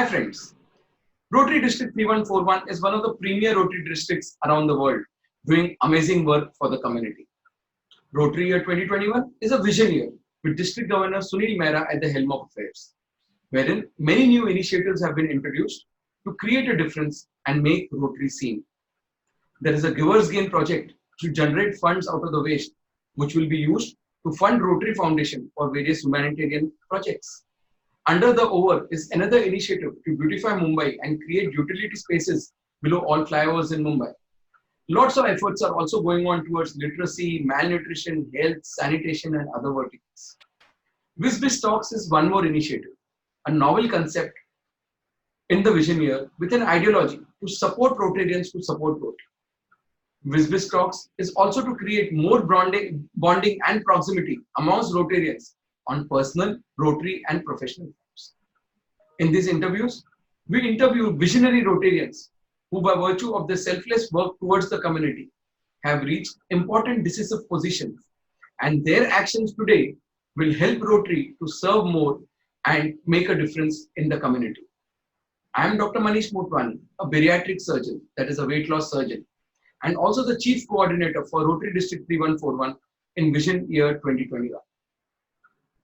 Hi friends, Rotary District 3141 is one of the premier Rotary districts around the world doing amazing work for the community. Rotary Year 2021 is a vision year with District Governor Sunil Mehra at the helm of affairs, wherein many new initiatives have been introduced to create a difference and make Rotary seen. There is a Giver's Gain project to generate funds out of the waste, which will be used to fund Rotary Foundation for various humanitarian projects. Under the Over is another initiative to beautify Mumbai and create utility spaces below all flyovers in Mumbai. Lots of efforts are also going on towards literacy, malnutrition, health, sanitation, and other verticals. WizBiz Talks is one more initiative, a novel concept in the vision year with an ideology to support Rotarians to support Rotary. WizBiz Talks is also to create more bonding and proximity amongst Rotarians on personal, Rotary, and professional terms. In these interviews, we interview visionary Rotarians who, by virtue of their selfless work towards the community, have reached important decisive positions, and their actions today will help Rotary to serve more and make a difference in the community. I am Dr. Manish Motwani, a bariatric surgeon, that is a weight loss surgeon, and also the Chief Coordinator for Rotary District 3141 in Vision Year 2021.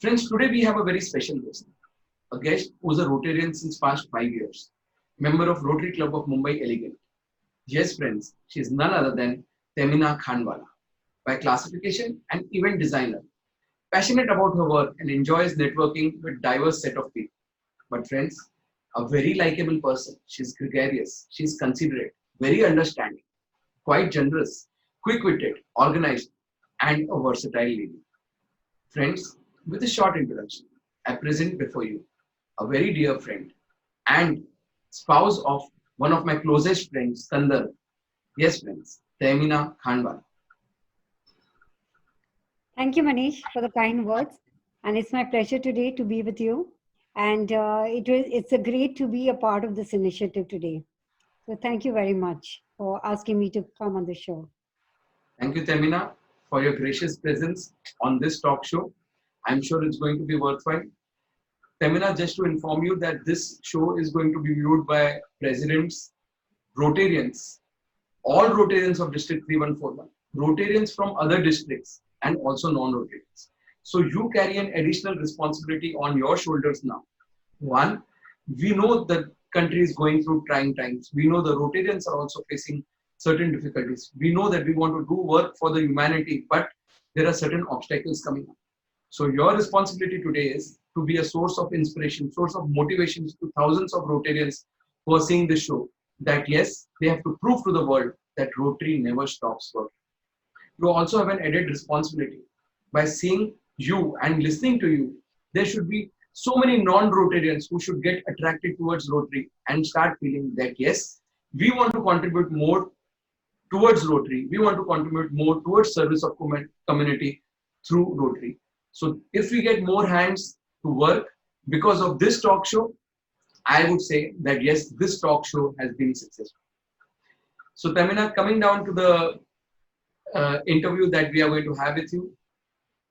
Friends, today we have a very special guest, a guest who is a Rotarian since past 5 years, member of Rotary Club of Mumbai Elegant. Yes, friends, she is none other than Temina Khanwala, by classification an event designer, passionate about her work and enjoys networking with diverse set of people. But friends, a very likable person. She's gregarious, she's considerate, very understanding, quite generous, quick-witted, organized, and a versatile lady. Friends, with a short introduction, I present before you a very dear friend and spouse of one of my closest friends, Kandar. Yes, friends, Temina Khanwala. Thank you, Manish, for the kind words. And it's my pleasure today to be with you. And it's a great to be a part of this initiative today. So thank you very much for asking me to come on the show. Thank you, Temina, for your gracious presence on this talk show. I'm sure it's going to be worthwhile. Temina, just to inform you that this show is going to be viewed by presidents, Rotarians, all Rotarians of District 3141, Rotarians from other districts, and also non-Rotarians. So you carry an additional responsibility on your shoulders now. One, we know the country is going through trying times. We know the Rotarians are also facing certain difficulties. We know that we want to do work for the humanity, but there are certain obstacles coming up. So your responsibility today is to be a source of inspiration, source of motivation to thousands of Rotarians who are seeing this show, that yes, they have to prove to the world that Rotary never stops working. You also have an added responsibility. By seeing you and listening to you, there should be so many non-Rotarians who should get attracted towards Rotary and start feeling that yes, we want to contribute more towards Rotary. We want to contribute more towards service of community through Rotary. So if we get more hands to work because of this talk show, I would say that yes, this talk show has been successful. So Tamina, coming down to the interview that we are going to have with you,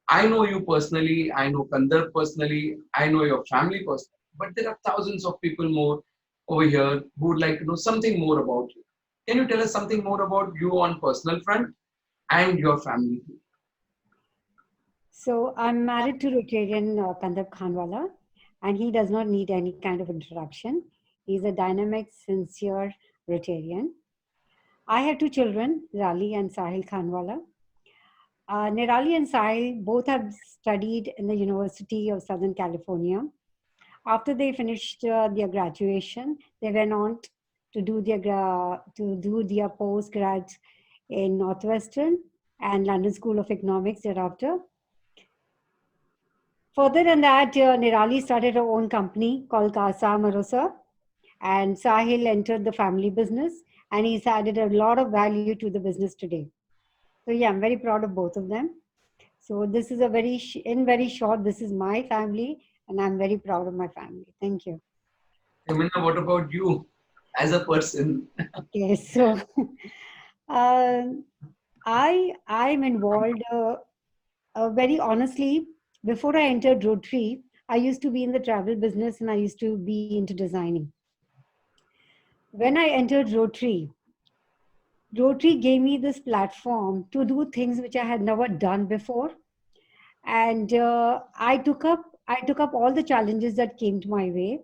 I know you personally, I know Kandar personally, I know your family personally, but there are thousands of people more over here who would like to know something more about you. Can you tell us something more about you on personal front and your family? So I'm married to Rotarian Kandar Khanwala, and he does not need any kind of introduction. He's a dynamic, sincere Rotarian. I have two children, Nirali and Sahil Khanwala. Nirali and Sahil both have studied in the University of Southern California. After they finished their graduation, they went on to do their postgrad in Northwestern and London School of Economics thereafter. Further than that, Nirali started her own company called Casa Marosa, and Sahil entered the family business, and he's added a lot of value to the business today. So yeah, I'm very proud of both of them. So this is very short, this is my family, and I'm very proud of my family. Thank you. Emina, what about you as a person? Okay, so I'm involved very honestly. Before I entered Rotary, I used to be in the travel business and I used to be into designing. When I entered Rotary gave me this platform to do things which I had never done before, and I took up all the challenges that came to my way,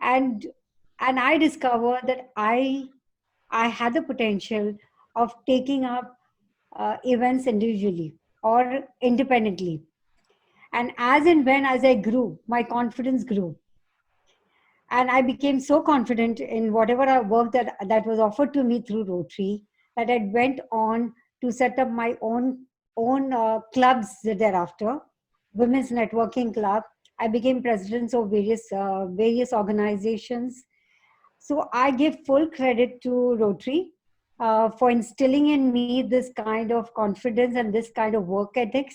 and I discovered that I had the potential of taking up events individually or independently. And as I grew, my confidence grew, and I became so confident in whatever work that was offered to me through Rotary, that I went on to set up my own clubs thereafter, women's networking club. I became president of various organizations. So I give full credit to Rotary for instilling in me this kind of confidence and this kind of work ethics.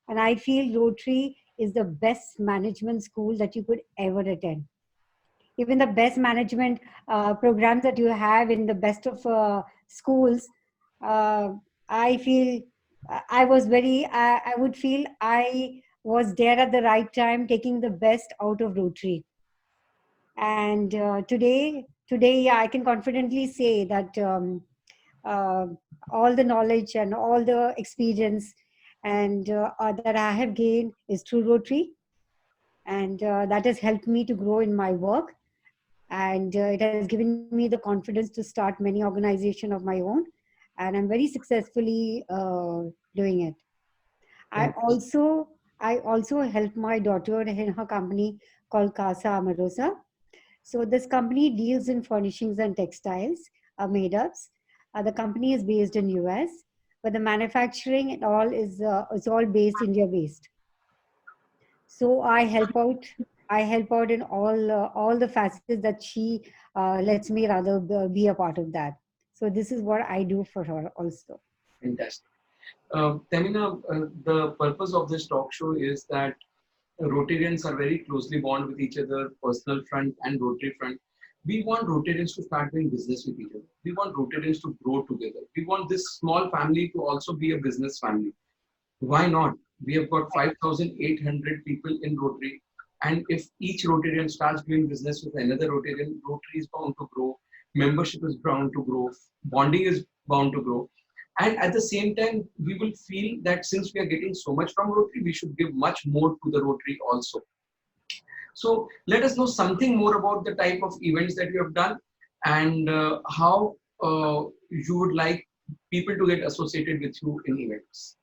And I feel Rotary is the best management school that you could ever attend. Even the best management programs that you have in the best of schools, uh, I feel I would feel I was there at the right time, taking the best out of Rotary. And today, yeah, I can confidently say that uh, all the knowledge and all the experience that I have gained is through Rotary, and that has helped me to grow in my work, and it has given me the confidence to start many organization of my own, and I'm very successfully doing it. I Fantastic. also I also help my daughter in her company called Casa Amarosa. So this company deals in furnishings and textiles, made-ups. The company is based in US, but the manufacturing and all is all based India based. So I help out in all the facets that she lets me rather be a part of that. So this is what I do for her also. Fantastic. Tamina, the purpose of this talk show is that Rotarians are very closely bond with each other, personal front and Rotary front. We want Rotarians to start doing business with each other. We want Rotarians to grow together. We want this small family to also be a business family. Why not? We have got 5,800 people in Rotary. And if each Rotarian starts doing business with another Rotarian, Rotary is bound to grow, membership is bound to grow, bonding is bound to grow. And at the same time, we will feel that since we are getting so much from Rotary, we should give much more to the Rotary also. So let us know something more about the type of events that you have done and how you would like people to get associated with you in events.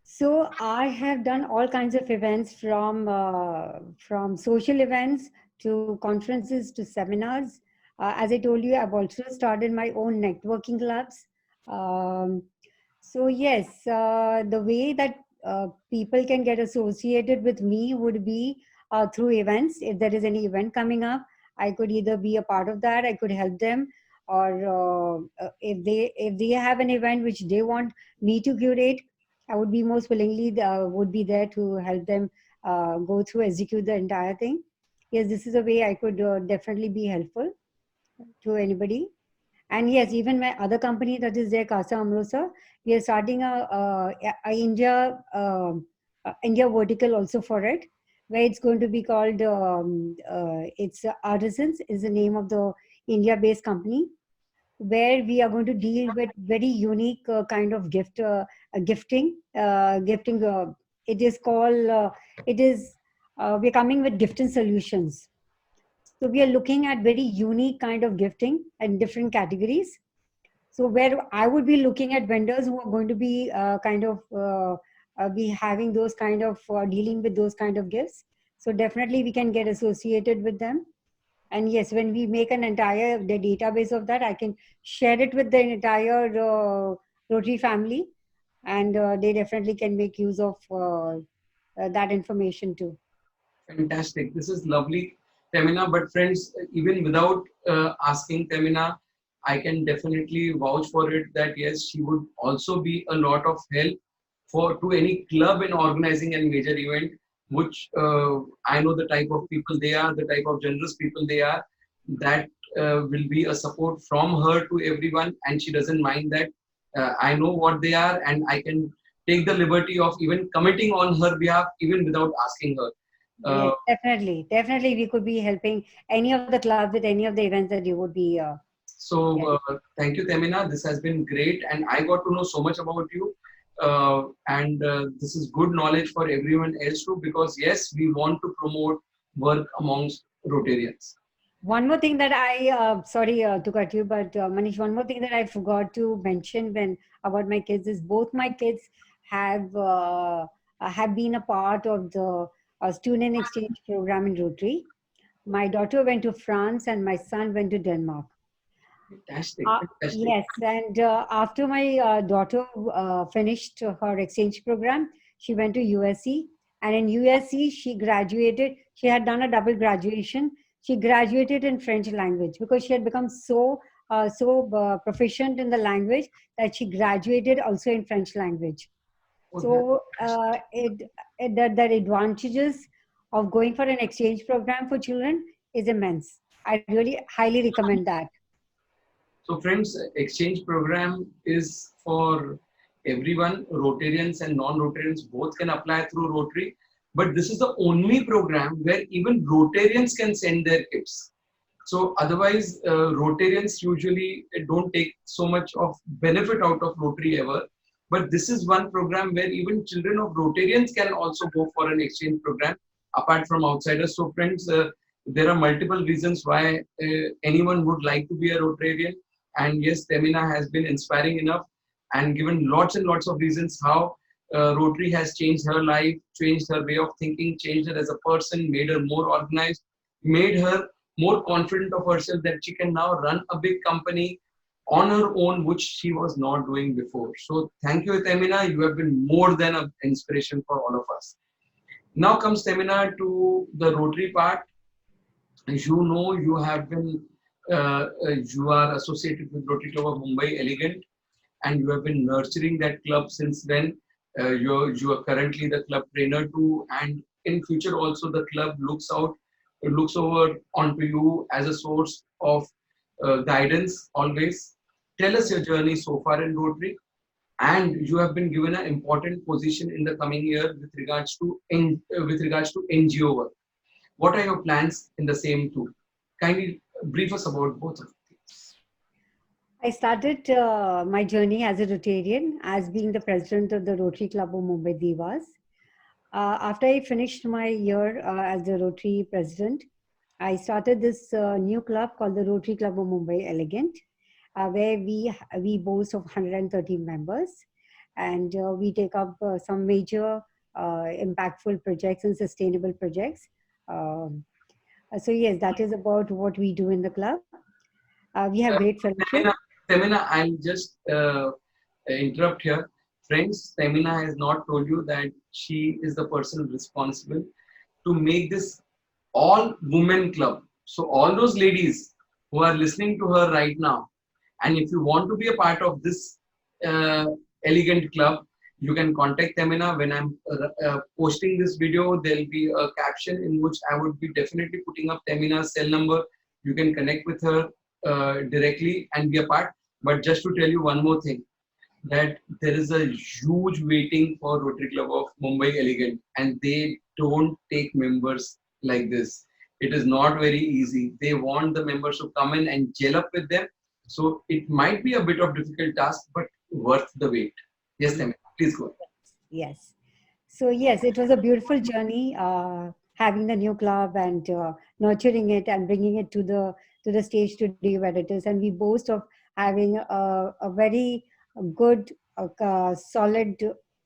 So I have done all kinds of events from social events to conferences to seminars. As I told you, I've also started my own networking clubs. Um, so yes, the way that people can get associated with me would be through events. If there is any event coming up, I could either be a part of that. I could help them, or if they have an event which they want me to curate, I would be most willingly would be there to help them go through, execute the entire thing. Yes, this is a way I could definitely be helpful to anybody. And yes, even my other company that is there, Casa Amrosa, we are starting a India vertical also for it, where it's going to be called it's Artisans is the name of the India-based company, where we are going to deal with very unique kind of gifting. It is called, it is, we're coming with gifting solutions. So we are looking at very unique kind of gifting and different categories. So where I would be looking at vendors who are going to be be having those kind of dealing with those kind of gifts. So definitely we can get associated with them. And yes, when we make an entire the database of that, I can share it with the entire Rotary family, and they definitely can make use of that information too. Fantastic. This is lovely, Temina. But friends, even without asking Temina, I can definitely vouch for it that yes, she would also be a lot of help for to any club in organizing a major event. Which I know the type of people they are, the type of generous people they are. That will be a support from her to everyone, and she doesn't mind that. I know what they are, and I can take the liberty of even committing on her behalf, even without asking her. Uh, Yes, definitely. Definitely, we could be helping any of the clubs with any of the events that you would be. Yeah. Thank you, Temina. This has been great, and I got to know so much about you. And this is good knowledge for everyone else too, because yes, we want to promote work amongst Rotarians. One more thing that sorry to cut you, but Manish, one more thing that I forgot to mention when about my kids is both my kids have been a part of the student exchange program in Rotary. My daughter went to France and my son went to Denmark. Fantastic, fantastic. Yes, and after my daughter finished her exchange program, she went to USC, and in USC she graduated. She had done a double graduation. She graduated in French language because she had become so proficient in the language that she graduated also in French language. Oh, that's So fantastic. the advantages of going for an exchange program for children is immense. I really highly recommend that. So, friends, exchange program is for everyone. Rotarians and non-Rotarians both can apply through Rotary. But this is the only program where even Rotarians can send their kids. So otherwise, Rotarians usually don't take so much of benefit out of Rotary ever. But this is one program where even children of Rotarians can also go for an exchange program apart from outsiders. So friends, there are multiple reasons why anyone would like to be a Rotarian. And yes, Temina has been inspiring enough and given lots and lots of reasons how Rotary has changed her life, changed her way of thinking, changed her as a person, made her more organized, made her more confident of herself that she can now run a big company on her own, which she was not doing before. So thank you, Temina. You have been more than an inspiration for all of us. Now comes Temina to the Rotary part. As you know, you are associated with Rotary Club of Mumbai Elegant, and you have been nurturing that club since then. You are currently the club trainer too, and in future also the club looks over onto you as a source of guidance always. Tell us your journey so far in Rotary, and you have been given an important position in the coming year with regards to NGO work. What are your plans in the same too? Kindly brief us about both of these. I started my journey as a Rotarian, as being the president of the Rotary Club of Mumbai Divas. After I finished my year as the Rotary president, I started this new club called the Rotary Club of Mumbai Elegant, where we boast of 130 members, and we take up some major impactful projects and sustainable projects. Um, so yes, that is about what we do in the club. We have great fellowship. Stamina, I'll just interrupt here. Friends, Stamina has not told you that she is the person responsible to make this all women club. So all those ladies who are listening to her right now, and if you want to be a part of this uh, elegant club, you can contact Temina. When I'm posting this video, there'll be a caption in which I would be definitely putting up Temina's cell number. You can connect with her directly and be a part. But just to tell you one more thing, that there is a huge waiting for Rotary Club of Mumbai Elegant, and they don't take members like this. It is not very easy. They want the members to come in and gel up with them. So it might be a bit of difficult task, but worth the wait. Yes, Temina, please go. Yes. So yes, it was a beautiful journey having the new club and nurturing it and bringing it to the stage today where it is. And we boast of having a very good, solid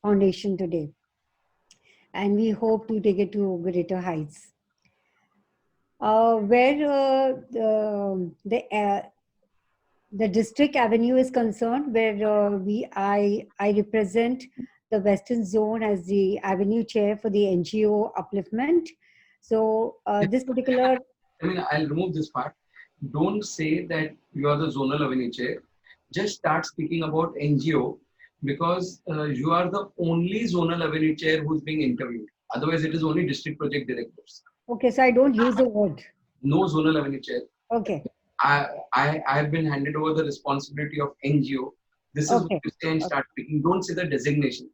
foundation today. And we hope to take it to greater heights. Where the district avenue is concerned, where I represent the Western Zone as the avenue chair for the NGO upliftment. So this particular I'll remove this part. Don't say that you are the zonal avenue chair. Just start speaking about NGO because you are the only zonal avenue chair who's being interviewed. Otherwise, it is only district project directors. okay, so I don't use the word. No zonal avenue chair. Okay, I have been handed over the responsibility of NGO. This is what okay. you say and start speaking. Don't say the designation.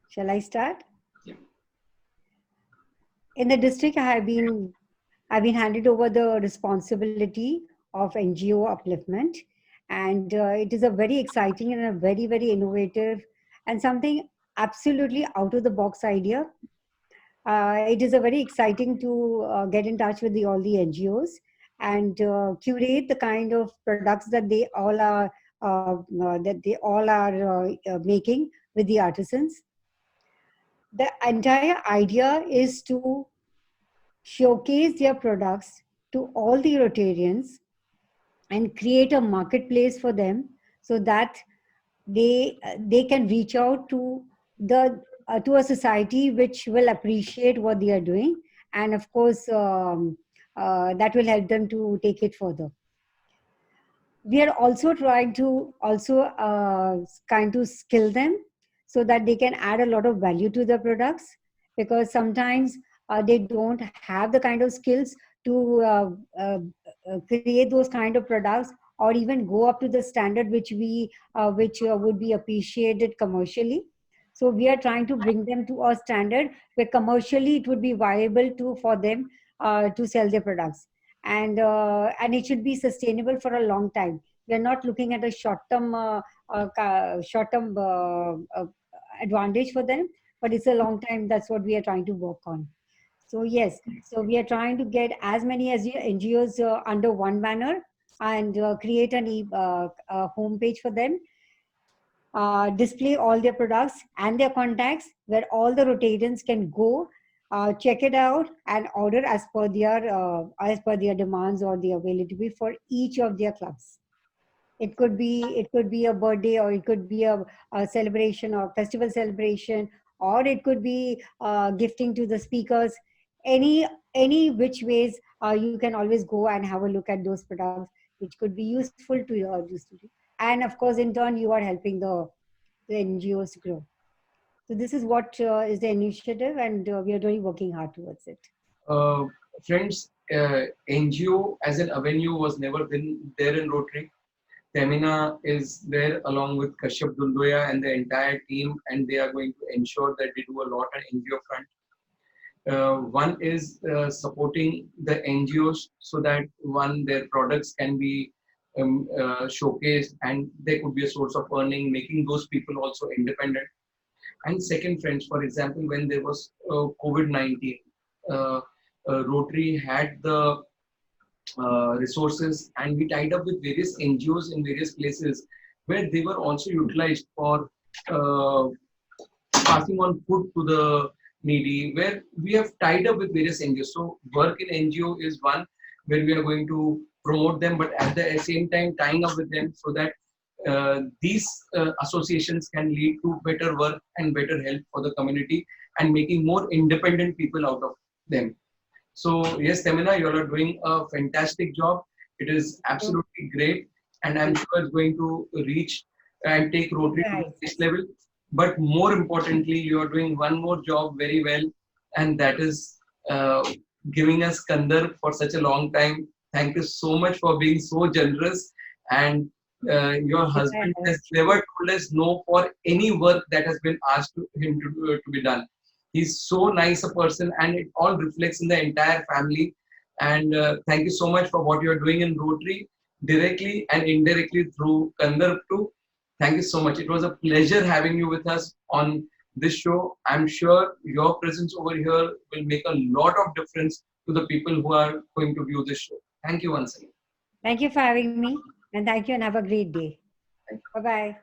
Shall I start? Yeah. in the district, I've been handed over the responsibility of NGO upliftment, and it is a very exciting and a very innovative and something absolutely out of the box idea. It is a very exciting to get in touch with all the NGOs and curate the kind of products that they all are making with the artisans. The entire idea is to showcase their products to all the Rotarians and create a marketplace for them so that they can reach out the to a society which will appreciate what they are doing, and of course that will help them to take it further. We are also trying to also kind of skill them so that they can add a lot of value to the products, because sometimes they don't have the kind of skills to create those kind of products or even go up to the standard which would be appreciated commercially. So we are trying to bring them to a standard where commercially it would be viable to for them to sell their products, and it should be sustainable for a long time. We are not looking at a short term advantage for them, but it's a long time. That's what we are trying to work on. So yes, so we are trying to get as many as NGOs under one banner and create a homepage for them, display all their products and their contacts where all the Rotarians can go, check it out and order as per their demands or the availability for each of their clubs. It could be a birthday, or it could be a celebration or festival celebration, or it could be gifting to the speakers. Any which ways, you can always go and have a look at those products which could be useful to your student. And of course, in turn, you are helping the NGOs to grow. So this is what is the initiative, and we are really working hard towards it. Uh, Friends, NGO as an avenue was never been there in Rotary. Temina is there along with Kashyap Dundoya and the entire team, and they are going to ensure that they do a lot on NGO front. One is supporting the NGOs so that one, their products can be showcased and they could be a source of earning, making those people also independent. And second, friends, for example, when there was COVID-19, Rotary had the resources, and we tied up with various NGOs in various places where they were also utilized for uh, passing on food to the needy, where we have tied up with various NGOs. So work in NGO is one where we are going to promote them, but at the same time tying up with them so that these associations can lead to better work and better help for the community and making more independent people out of them. So yes, Temina, you all are doing a fantastic job. It is absolutely great, and I'm sure it's going to reach and take Rotary to the next level. But more importantly, you are doing one more job very well, and that is giving us Kandar for such a long time. Thank you so much for being so generous. And your husband has never told us no for any work that has been asked to him to be done. He's so nice a person, and it all reflects in the entire family. And thank you so much for what you're doing in Rotary, directly and indirectly through Kandar too. Thank you so much. It was a pleasure having you with us on this show. I'm sure your presence over here will make a lot of difference to the people who are going to view this show. Thank you once again. Thank you for having me, and thank you, and have a great day. Bye bye.